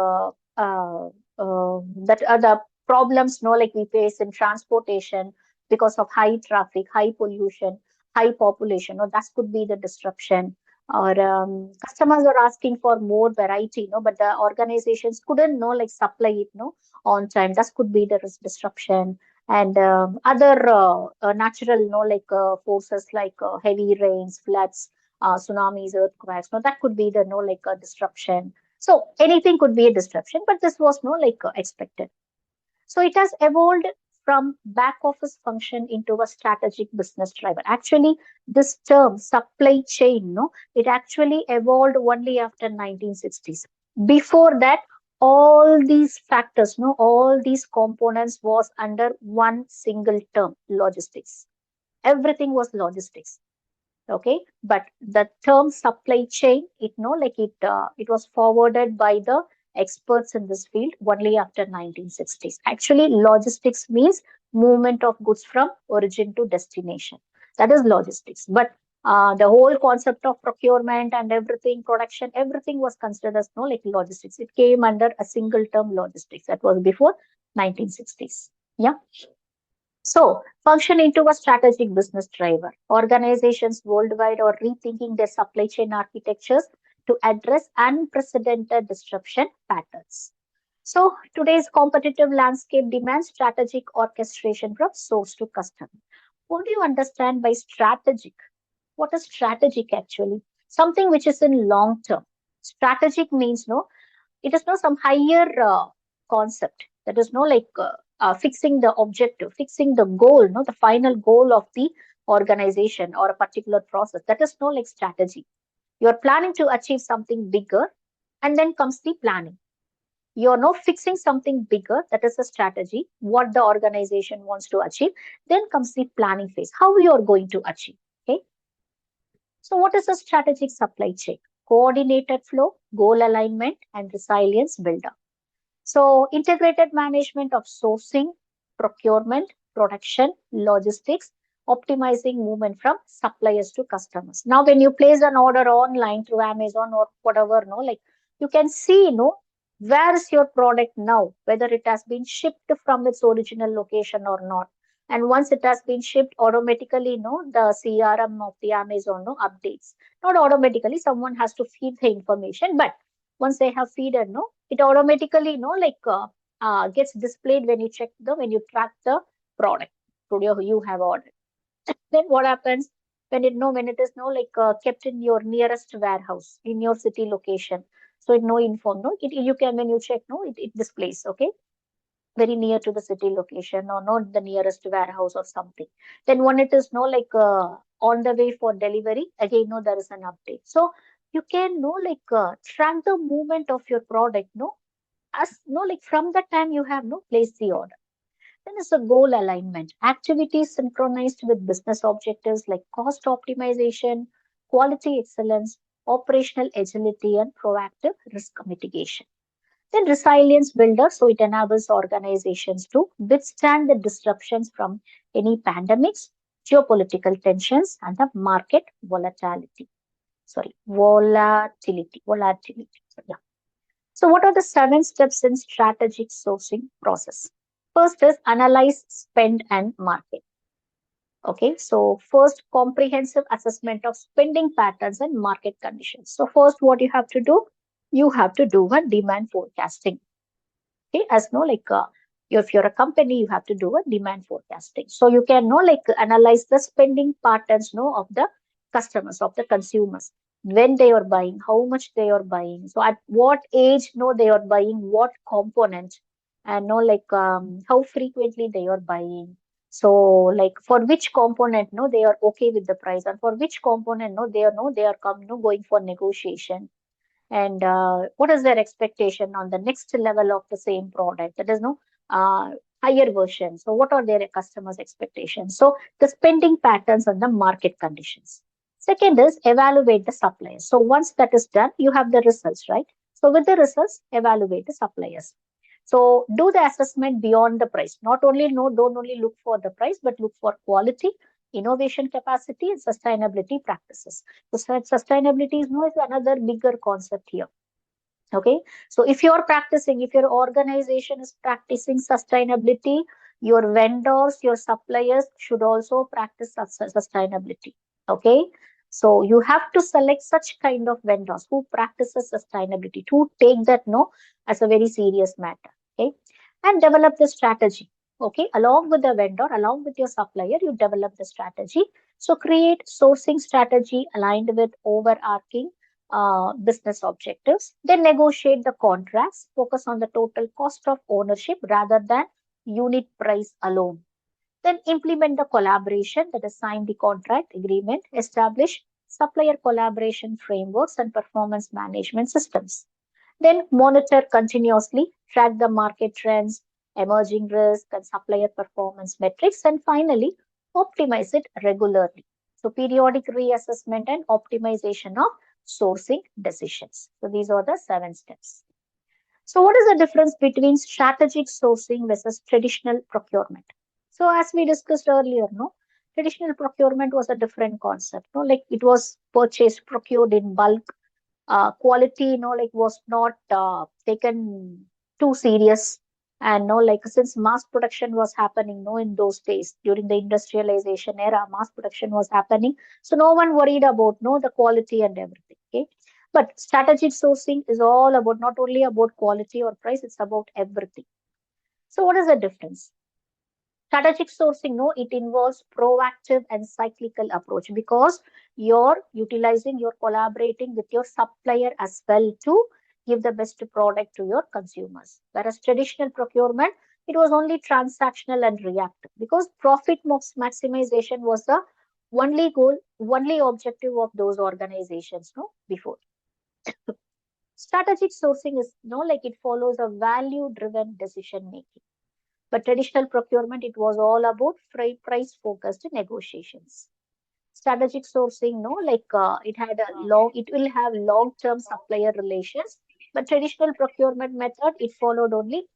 Speaker 1: that other problems. No, like we face in transportation because of high traffic, high pollution, high population, or that could be the disruption. Or customers are asking for more variety, but the organizations couldn't like supply it, on time. That could be the disruption. And other natural, like forces like heavy rains, floods, tsunamis, earthquakes. No, that could be the like a disruption. So anything could be a disruption, but this was like expected. So it has evolved from back office function into a strategic business driver. Actually, this term supply chain, no, it actually evolved only after 1960s. Before that, all these factors, no, all these components was under one single term, logistics. Everything was logistics. Okay, but the term supply chain, it like it was forwarded by the experts in this field only after 1960s. Actually, logistics means movement of goods from origin to destination. That is logistics. But the whole concept of procurement and everything, production, everything was considered as no like logistics. It came under a single term logistics. That was before 1960s. Yeah. So, function into a strategic business driver. Organizations worldwide are rethinking their supply chain architectures to address unprecedented disruption patterns. So, today's competitive landscape demands strategic orchestration from source to customer. What do you understand by strategic? What is strategic actually? Something which is in long term. Strategic means no, it is not some higher concept. That is no like fixing the objective, fixing the goal, no, the final goal of the organization or a particular process. That is no like strategy. You are planning to achieve something bigger, and then comes the planning. You're now fixing something bigger, that is a strategy, what the organization wants to achieve. Then comes the planning phase, how you are going to achieve. Okay. So, what is a strategic supply chain? Coordinated flow, goal alignment, and resilience buildup. So, integrated management of sourcing, procurement, production, logistics, optimizing movement from suppliers to customers. Now, when you place an order online through Amazon or whatever, no, like you can see, no, where is your product now, whether it has been shipped from its original location or not. And once it has been shipped, automatically, no, the CRM of the Amazon, no, updates. Not automatically, someone has to feed the information, but once they have feeded, no, it automatically gets displayed when you check the when you track the product today you have ordered. Then what happens when it is no kept in your nearest warehouse in your city location? So it no inform, no, you can, when you check, no, it displays, okay, very near to the city location or not the nearest warehouse or something. Then when it is no on the way for delivery, again no, there is an update. So you can know track the movement of your product, no, as no like from the time you have no placed the order. Then is a goal alignment. Activities synchronized with business objectives like cost optimization, quality excellence, operational agility, and proactive risk mitigation. Then resilience builder, so it enables organizations to withstand the disruptions from any pandemics, geopolitical tensions, and the market volatility. Volatility. So, yeah. So, what are the 7 steps in strategic sourcing process? First is analyze, spend, and market. Okay, so first, comprehensive assessment of spending patterns and market conditions. So, first, what you have to do? You have to do a demand forecasting. Okay, as no if you're a company, you have to do a demand forecasting. So you can know analyze the spending patterns, no, of the customers, of the consumers, when they are buying, how much they are buying, so at what age, no, they are buying what component, and no how frequently they are buying. So for which component, no, they are okay with the price, and for which component, no, they are come no going for negotiation. And what is their expectation on the next level of the same product, that is no higher version. So what are their customers expectations? So the spending patterns and the market conditions. Second is evaluate the suppliers. So once that is done, you have the results, right? So with the results, evaluate the suppliers. So do the assessment beyond the price. Not only no, don't only look for the price, but look for quality, innovation capacity, and sustainability practices. So sustainability is no is another bigger concept here. Okay, so if you're practicing, if your organization is practicing sustainability, your vendors, your suppliers should also practice sustainability. Okay, so you have to select such kind of vendors who practices sustainability, to take that no as a very serious matter. Okay, and develop the strategy. Okay, along with the vendor, along with your supplier, you develop the strategy. So create sourcing strategy aligned with overarching business objectives. Then negotiate the contracts, focus on the total cost of ownership rather than unit price alone. Then implement the collaboration, that is sign the contract agreement, establish supplier collaboration frameworks and performance management systems. Then monitor continuously, track the market trends, emerging risk and supplier performance metrics, and finally optimize it regularly. So periodic reassessment and optimization of sourcing decisions. So these are the 7 steps. So what is the difference between strategic sourcing versus traditional procurement? So as we discussed earlier, no, traditional procurement was a different concept. No, like it was purchased, procured in bulk. Quality, like was not taken too serious. And no, like since mass production was happening, no, in those days during the industrialization era, mass production was happening. So no one worried about no the quality and everything. Okay. But strategic sourcing is all about not only about quality or price, it's about everything. So what is the difference? Strategic sourcing, no, it involves proactive and cyclical approach because you're collaborating with your supplier as well to give the best product to your consumers. Whereas traditional procurement, it was only transactional and reactive because maximization was the only goal, only objective of those organizations, no, before. Strategic sourcing is, like it follows a value driven decision making. But traditional procurement, it was all about price focused negotiations. Strategic sourcing, no, like it will have long term supplier relations. But traditional procurement method, it followed only,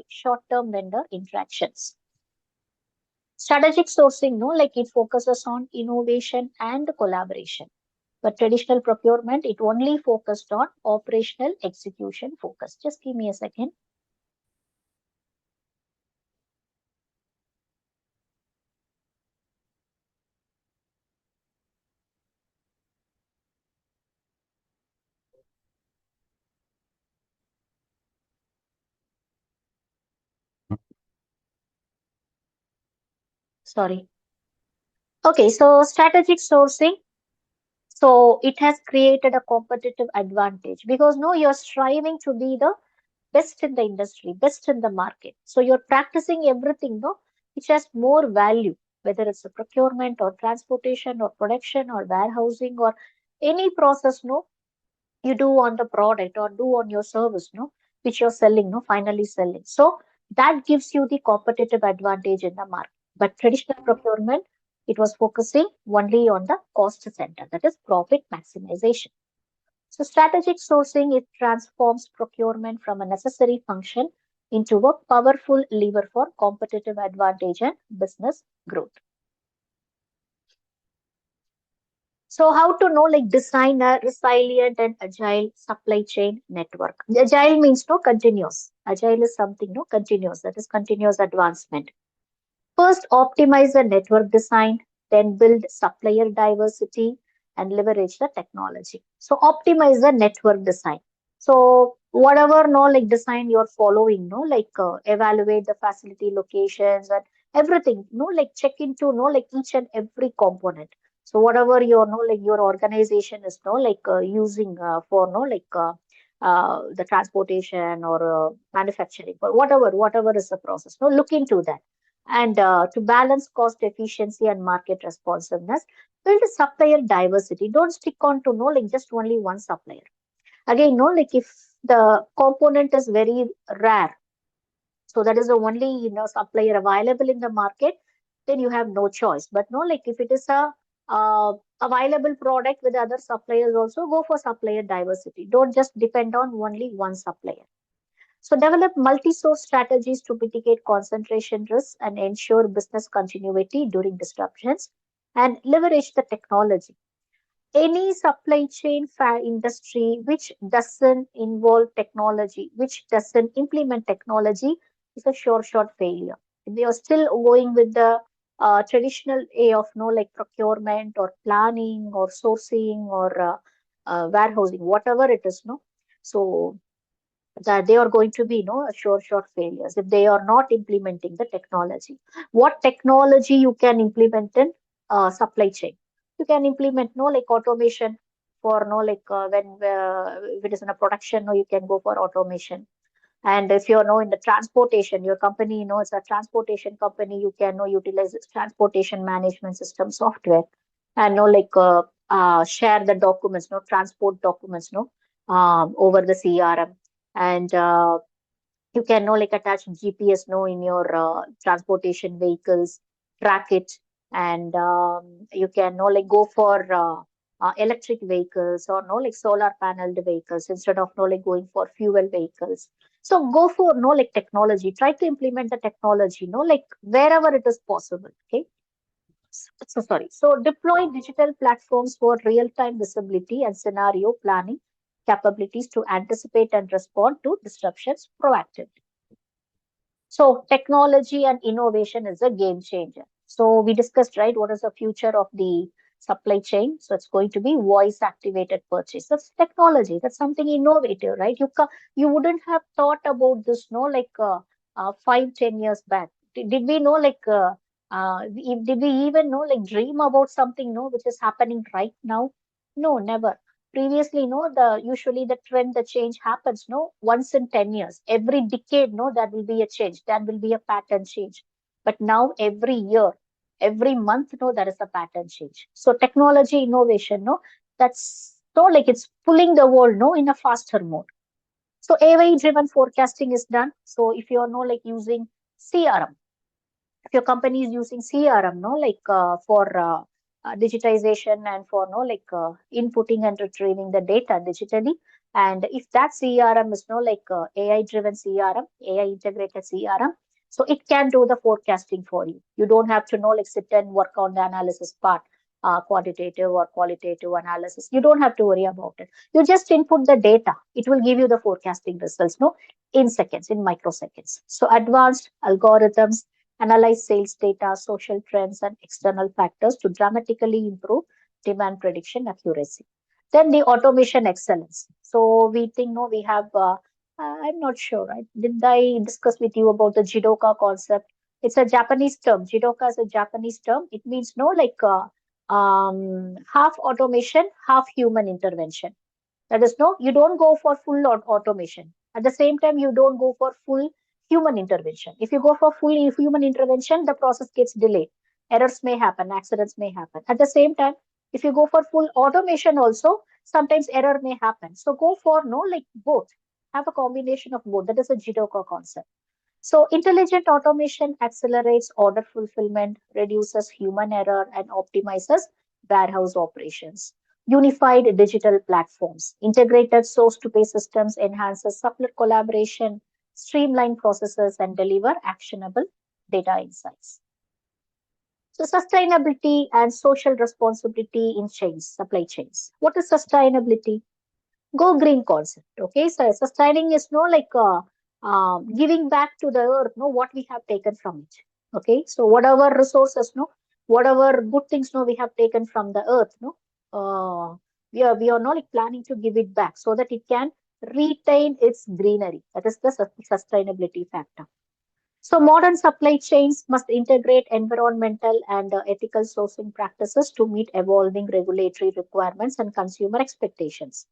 Speaker 1: short term vendor interactions. Strategic sourcing, no, like it focuses on innovation and collaboration. But traditional procurement, it only focused on operational execution focus. Just give me a second. Sorry. Okay, so strategic sourcing, so it has created a competitive advantage because no, you're striving to be the best in the industry, best in the market. So you're practicing everything, no, which has more value, whether it's a procurement or transportation or production or warehousing or any process, no, you do on the product or do on your service, no, which you're selling, no, finally selling. So that gives you the competitive advantage in the market. But traditional procurement, it was focusing only on the cost center, that is profit maximization. So strategic sourcing, it transforms procurement from a necessary function into a powerful lever for competitive advantage and business growth. So how to know, like design a resilient and agile supply chain network. Agile means no continuous. Agile is something no continuous. That is continuous advancement. First, optimize the network design, then build supplier diversity and leverage the technology. So optimize the network design. So whatever no like design you're following, no like evaluate the facility locations and everything, no like check into no like each and every component. So whatever your no like your organization is no like using for no like the transportation or manufacturing or whatever is the process. No, look into that. And to balance cost efficiency and market responsiveness, build a supplier diversity. Don't stick on to no like just only one supplier. Again, no, like if the component is very rare, so that is the only supplier available in the market, then you have no choice. But no, like if it is a available product with other suppliers also, go for supplier diversity. Don't just depend on only one supplier. So develop multi-source strategies to mitigate concentration risks and ensure business continuity during disruptions and leverage the technology. Any supply chain industry which doesn't involve technology, which doesn't implement technology, is a short failure. If they are still going with the traditional way of no like procurement or planning or sourcing or warehousing, whatever it is, no. So that they are going to be short failures if they are not implementing the technology. What technology you can implement in supply chain? You can implement no like automation for no like when if it is in a production, no, you can go for automation. And if you're in the transportation, your company, it's a transportation company, you can utilize its transportation management system software and share the documents, transport documents, over the CRM. And you can like attach GPS in your transportation vehicles, track it, and you can like go for electric vehicles or no like solar paneled vehicles instead of no like going for fuel vehicles. So go for no like technology. Try to implement the technology, no like wherever it is possible. Okay. So sorry. So deploy digital platforms for real-time visibility and scenario planning capabilities to anticipate and respond to disruptions proactively. So technology and innovation is a game changer. So we discussed, right, what is the future of the supply chain? So it's going to be voice activated purchase. That's technology. That's something innovative, right? You wouldn't have thought about this, no, like 5, 10 years back. Did we know like did we even know like dream about something no which is happening right now? No, never. Previously, no, the usually the trend, the change happens, no, once in 10 years. Every decade, no, there will be a change. There will be a pattern change. But now every year, every month, no, there is a pattern change. So technology innovation, no, that's so like it's pulling the world, no, in a faster mode. So AI driven forecasting is done. So if you're no like using CRM, if your company is using CRM, no, like for digitization and for no like inputting and retrieving the data digitally, and if that CRM is no like AI driven CRM, AI integrated CRM, so it can do the forecasting for you. You don't have to know like sit and work on the analysis part, quantitative or qualitative analysis. You don't have to worry about it. You just input the data. It will give you the forecasting results, no, in seconds, in microseconds. So advanced algorithms analyze sales data, social trends, and external factors to dramatically improve demand prediction accuracy. Then the automation excellence. So we think, no, we have, I'm not sure, right? Did I discuss with you about the Jidoka concept? It's a Japanese term. Jidoka is a Japanese term. It means, no, like half automation, half human intervention. That is, no, you don't go for full automation. At the same time, you don't go for full human intervention. If you go for full human intervention, the process gets delayed. Errors may happen, accidents may happen. At the same time, if you go for full automation also, sometimes error may happen. So go for no like both. Have a combination of both. That is a Jidoka concept. So intelligent automation accelerates order fulfillment, reduces human error, and optimizes warehouse operations. Unified digital platforms, integrated source-to-pay systems enhances supplier collaboration, streamline processes, and deliver actionable data insights. So sustainability and social responsibility in chains, supply chains. What is sustainability? Go green concept. Okay, so sustaining is no like giving back to the earth, no, what we have taken from it. Okay, so whatever resources, no, whatever good things, no, we have taken from the earth, no, we are not like planning to give it back so that it can retain its greenery. That is the sustainability factor. So modern supply chains must integrate environmental and ethical sourcing practices to meet evolving regulatory requirements and consumer expectations.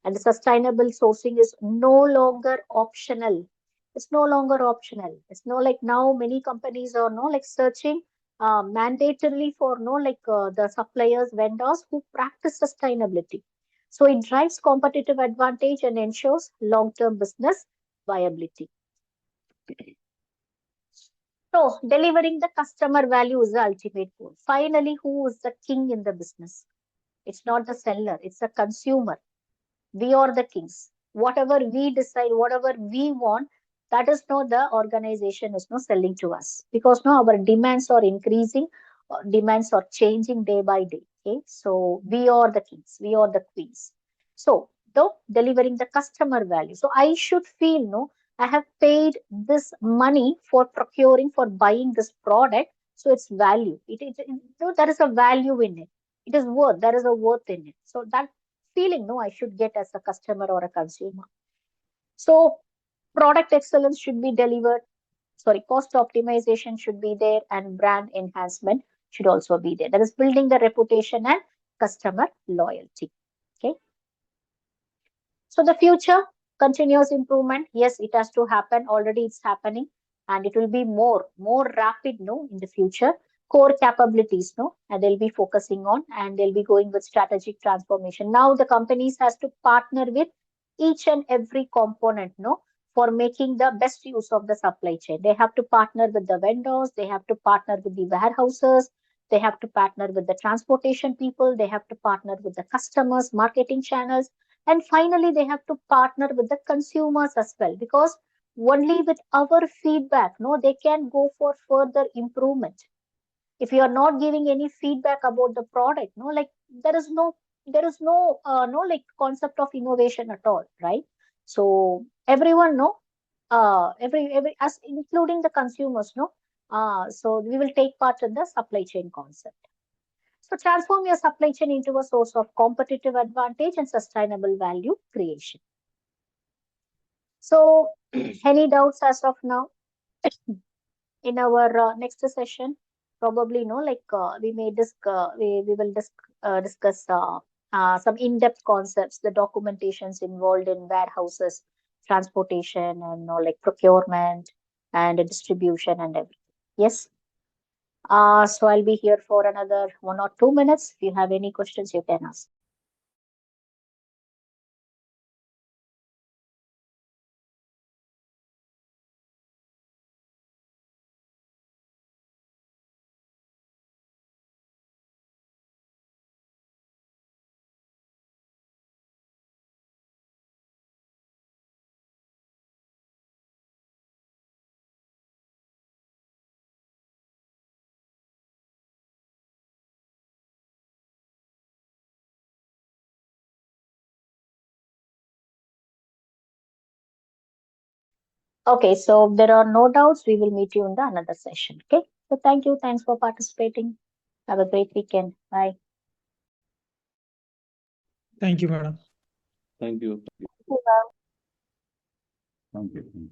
Speaker 1: And the sustainable sourcing is no longer optional. It's no longer optional. It's no like now many companies are no like searching mandatorily for no like the suppliers, vendors who practice sustainability. So it drives competitive advantage and ensures long-term business viability. So delivering the customer value is the ultimate goal. Finally, who is the king in the business? It's not the seller, it's the consumer. We are the kings. Whatever we decide, whatever we want, that is not the organization is not selling to us because now our demands are increasing, demands are changing day by day. Okay, so we are the kings, we are the queens. So though delivering the customer value, so I should feel no, I have paid this money for procuring for buying this product, so it's value. No, there is a value in it. It is worth. There is a worth in it. So that feeling no I should get as a customer or a consumer. So product excellence should be delivered, sorry, cost optimization should be there, and brand enhancement should also be there. That is building the reputation and customer loyalty. Okay, so the future, continuous improvement, yes, it has to happen. Already it's happening, and it will be more rapid no in the future. Core capabilities no, and they'll be focusing on, and they'll be going with strategic transformation. Now the companies has to partner with each and every component no for making the best use of the supply chain. They have to partner with the vendors, they have to partner with the warehouses, They have to partner with the transportation people. They have to partner with the customers, marketing channels. And finally, they have to partner with the consumers as well, because only with our feedback, no, they can go for further improvement. If you are not giving any feedback about the product, no, like there is no like concept of innovation at all, right? So everyone know, every as including the consumers, no. So we will take part in the supply chain concept. So transform your supply chain into a source of competitive advantage and sustainable value creation. So any doubts as of now? In our next session, probably no, like we will discuss some in-depth concepts, the documentations involved in warehouses, transportation, and like procurement and distribution and everything. Yes. So I'll be here for another 1 or 2 minutes. If you have any questions, you can ask. Okay, so if there are no doubts, we will meet you in the another session. Okay. So thank you. Thanks for participating. Have a great weekend. Bye.
Speaker 6: Thank you, madam.
Speaker 2: Thank you.
Speaker 3: Thank you.